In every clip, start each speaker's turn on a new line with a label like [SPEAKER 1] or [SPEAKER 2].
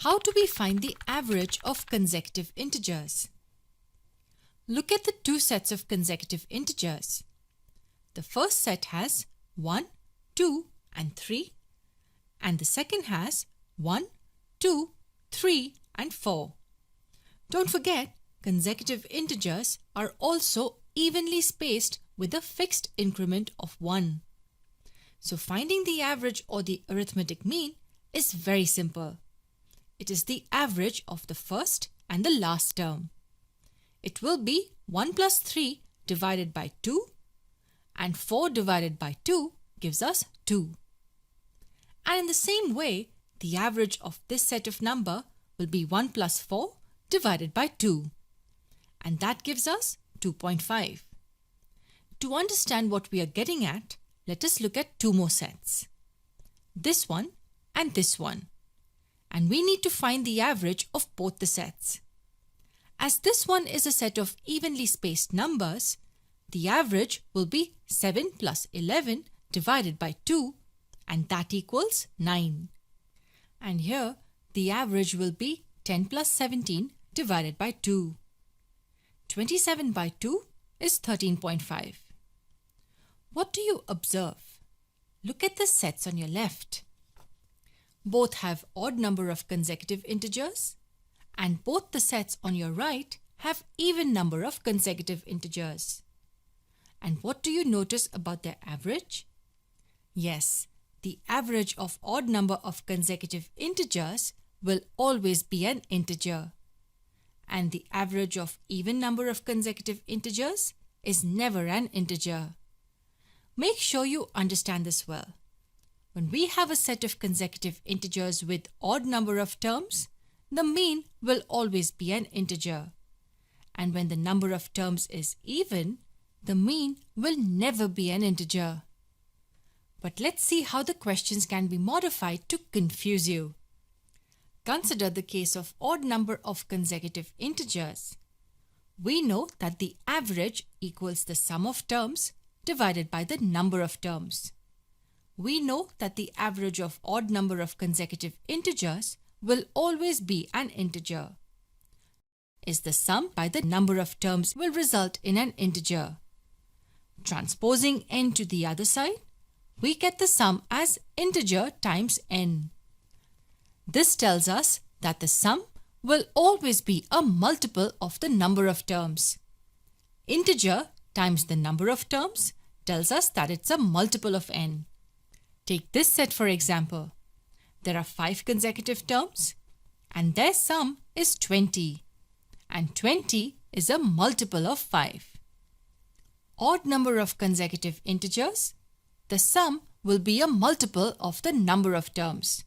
[SPEAKER 1] How do we find the average of consecutive integers? Look at the two sets of consecutive integers. The first set has 1, 2 and 3, and the second has 1, 2, 3 and 4. Don't forget, consecutive integers are also evenly spaced with a fixed increment of 1. So finding the average or the arithmetic mean is very simple. It is the average of the first and the last term. It will be 1 plus 3 divided by 2, and 4 divided by 2 gives us 2. And in the same way, the average of this set of number will be 1 plus 4 divided by 2, and that gives us 2.5. To understand what we are getting at, let us look at two more sets. This one and this one. And we need to find the average of both the sets. As this one is a set of evenly spaced numbers, the average will be 7 plus 11 divided by 2, and that equals 9. And here the average will be 10 plus 17 divided by 2. 27 by 2 is 13.5. What do you observe? Look at the sets on your left. Both have odd number of consecutive integers, and both the sets on your right have even number of consecutive integers. And what do you notice about their average? Yes, the average of odd number of consecutive integers will always be an integer, and the average of even number of consecutive integers is never an integer. Make sure you understand this well. When we have a set of consecutive integers with odd number of terms, the mean will always be an integer. And when the number of terms is even, the mean will never be an integer. But let's see how the questions can be modified to confuse you. Consider the case of odd number of consecutive integers. We know that the average equals the sum of terms divided by the number of terms. We know that the average of odd number of consecutive integers will always be an integer. Is the sum by the number of terms will result in an integer. Transposing n to the other side, we get the sum as integer times n. This tells us that the sum will always be a multiple of the number of terms. Integer times the number of terms tells us that it's a multiple of n. Take this set for example. There are 5 consecutive terms and their sum is 20, and 20 is a multiple of 5. Odd number of consecutive integers, the sum will be a multiple of the number of terms.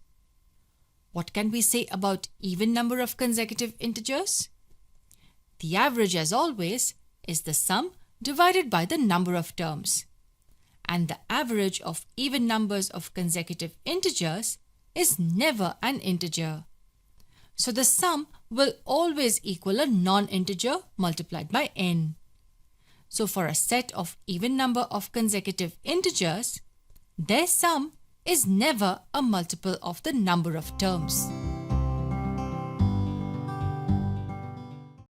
[SPEAKER 1] What can we say about even number of consecutive integers? The average, as always, is the sum divided by the number of terms. And the average of even numbers of consecutive integers is never an integer. So the sum will always equal a non-integer multiplied by n. So for a set of even number of consecutive integers, their sum is never a multiple of the number of terms.